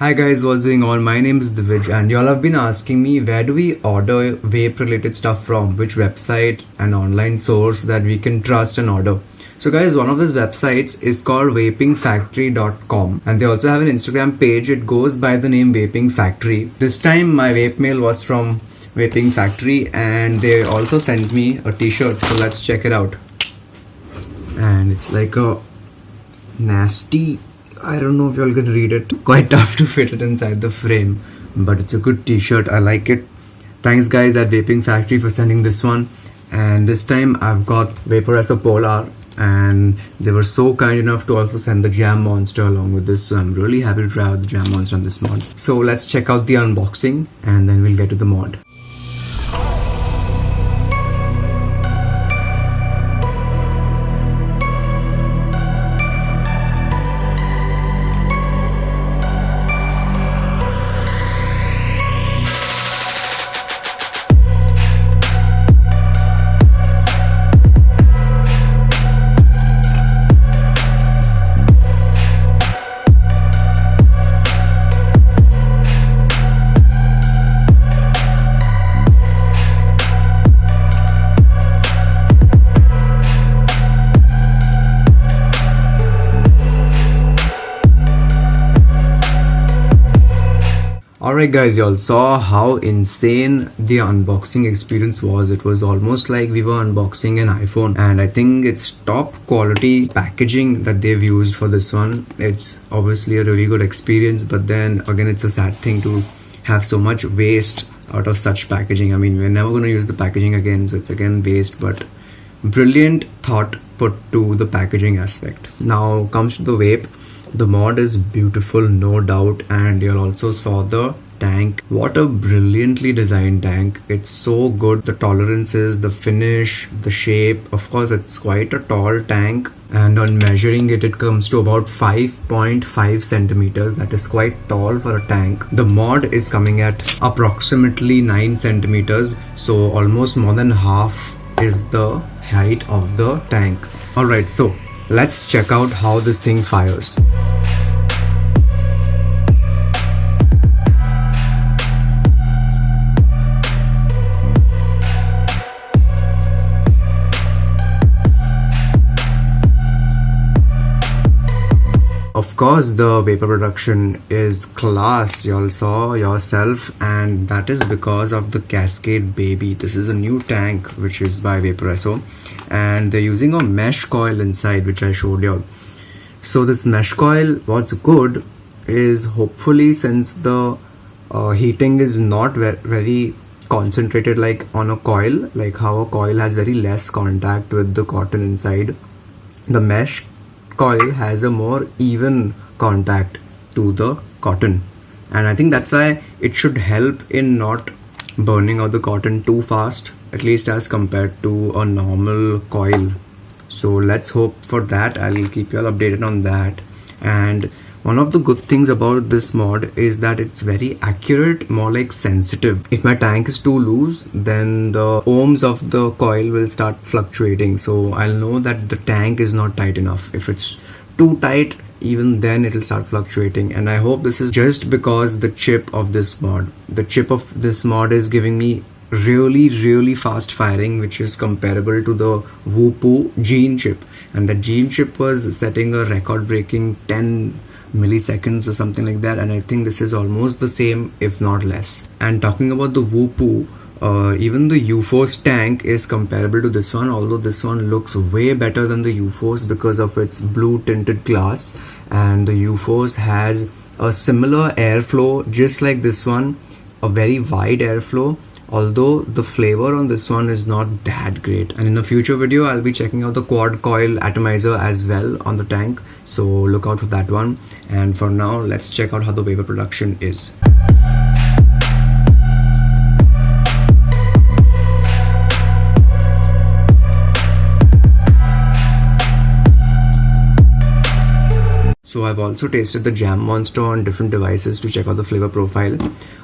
Hi guys, what's going on? My name is DivPiv and y'all have been asking me where do we order vape related stuff from, which website and online source that we can trust and order. So guys, one of these websites is called vapingfactory.com and they also have an Instagram page. It goes by the name Vaping Factory. This time my vape mail was from Vaping Factory and they also sent me a t-shirt, so let's check it out. And it's like a nasty, I don't know if y'all can read it, quite tough to fit it inside the frame, but it's a good t-shirt. I like it. Thanks guys at Vaping Factory for sending this one. And this time I've got Vaporesso Polar and they were so kind enough to also send the Jam Monster along with this, so I'm really happy to try out the Jam Monster on this mod. So let's check out the unboxing and then we'll get to the mod. Alright guys, y'all saw how insane the unboxing experience was. It was almost like we were unboxing an iPhone, and I think it's top quality packaging that they've used for this one. It's obviously a really good experience, but then again it's a sad thing to have so much waste out of such packaging. I mean, we're never going to use the packaging again, so it's again waste, but brilliant thought put to the packaging aspect. Now comes to the vape. The mod is beautiful, no doubt, and you also saw the tank. What a brilliantly designed tank. It's so good. The tolerances, the finish, the shape. Of course, it's quite a tall tank, and on measuring it, it comes to about 5.5 centimeters. That is quite tall for a tank. The mod is coming at approximately 9 centimeters, so almost more than half is the height of the tank. Alright, so let's check out how this thing fires. Of course, the vapor production is class, y'all saw yourself, and that is because of the Cascade baby. This is a new tank which is by Vaporesso, and they're using a mesh coil inside, which I showed y'all. So this mesh coil, what's good is, hopefully, since the heating is not very concentrated like on a coil, like how a coil has very less contact with the cotton inside, the mesh coil has a more even contact to the cotton, and I think that's why it should help in not burning out the cotton too fast, at least as compared to a normal coil. So let's hope for that. I'll keep you all updated on that. And one of the good things about this mod is that it's very accurate, more like sensitive. If my tank is too loose, then the ohms of the coil will start fluctuating, so I'll know that the tank is not tight enough. If it's too tight, even then it'll start fluctuating. And I hope this is just because the chip of this mod. The chip of this mod is giving me really fast firing, which is comparable to the Whoopoo gene chip, and the gene chip was setting a record breaking 10 milliseconds or something like that, and I think this is almost the same, if not less. And talking about the Whoopoo, even the UFO's tank is comparable to this one, although this one looks way better than the UFO's because of its blue tinted glass, and the UFO's has a similar airflow just like this one, a very wide airflow, although the flavor on this one is not that great. And in a future video I'll be checking out the quad coil atomizer as well on the tank, so look out for that one. And for now, let's check out how the vapor production is. So I've also tasted the Jam Monster on different devices to check out the flavor profile.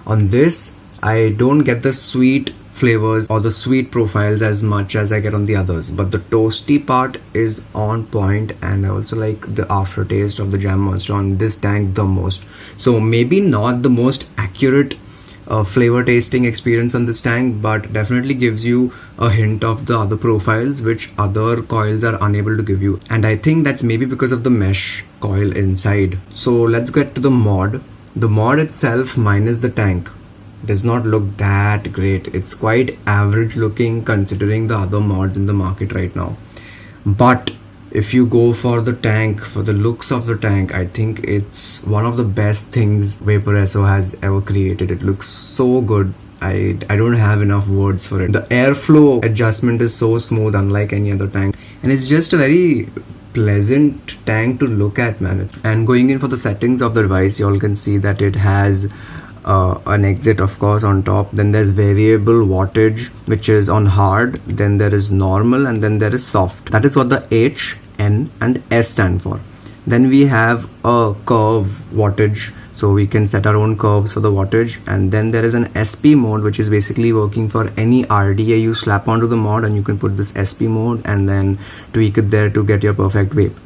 On this, I don't get the sweet flavors or the sweet profiles as much as I get on the others, but the toasty part is on point, and I also like the aftertaste of the Jam Monster on this tank the most. So maybe not the most accurate flavor tasting experience on this tank, but definitely gives you a hint of the other profiles which other coils are unable to give you, and I think that's maybe because of the mesh coil inside. So let's get to the mod. The mod itself minus the tank does not look that great. It's quite average looking considering the other mods in the market right now, but if you go for the tank, for the looks of the tank, I think it's one of the best things Vaporesso has ever created. It looks so good. I don't have enough words for it. The airflow adjustment is so smooth, unlike any other tank, and it's just a very pleasant tank to look at, man. And going in for the settings of the device, you all can see that it has an exit, of course, on top. Then there's variable wattage, which is on hard. Then there is normal, and then there is soft. That is what the H, N and S stand for. Then we have a curve wattage, so we can set our own curves for the wattage. And then there is an SP mode, which is basically working for any RDA you slap onto the mod, and you can put this SP mode and then tweak it there to get your perfect vape.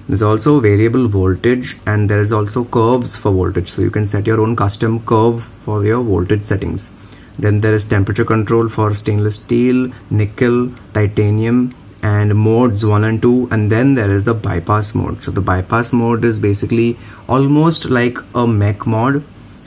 There's also variable voltage, and there is also curves for voltage, so you can set your own custom curve for your voltage settings. Then there is temperature control for stainless steel, nickel, titanium, and modes 1 and 2. And then there is the bypass mode. So the bypass mode is basically almost like a mech mod.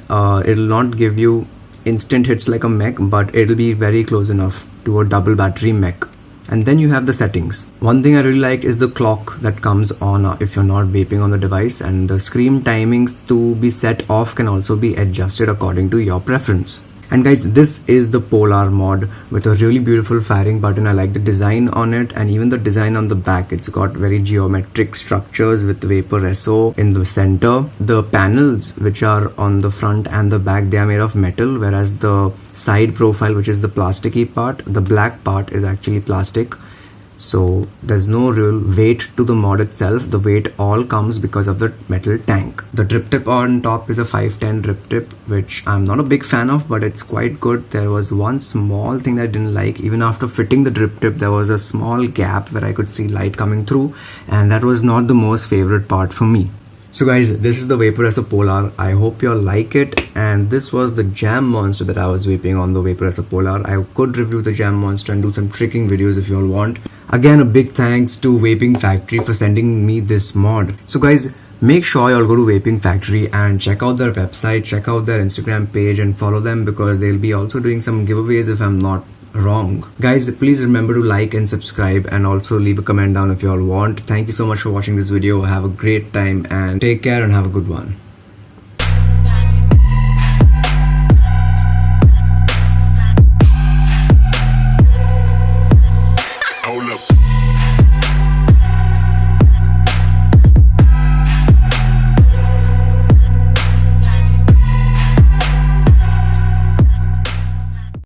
It'll not give you instant hits like a mech, but it'll be very close enough to a double battery mech. And then you have the settings. One thing I really like is the clock that comes on if you're not vaping on the device, and the screen timings to be set off can also be adjusted according to your preference. And guys, this is the Polar mod with a really beautiful firing button. I like the design on it, and even the design on the back. It's got very geometric structures with Vaporesso in the center. The panels which are on the front and the back, they are made of metal, whereas the side profile, which is the plasticky part, the black part is actually plastic. So there's no real weight to the mod itself. The weight all comes because of the metal tank. The drip tip on top is a 510 drip tip, which I'm not a big fan of, but it's quite good. There was one small thing that I didn't like. Even after fitting the drip tip, there was a small gap where I could see light coming through, and that was not the most favorite part for me. So guys, this is the Vaporesso Polar. I hope you all like it, and this was the Jam Monster that I was vaping on the Vaporesso Polar. I could review the Jam Monster and do some tricking videos if you all want. Again, a big thanks to Vaping Factory for sending me this mod. So guys, make sure you all go to Vaping Factory and check out their website, check out their Instagram page and follow them, because they'll be also doing some giveaways if I'm not wrong. Guys, please remember to like and subscribe, and also leave a comment down if you all want. Thank you so much for watching this video. Have a great time and take care and have a good one.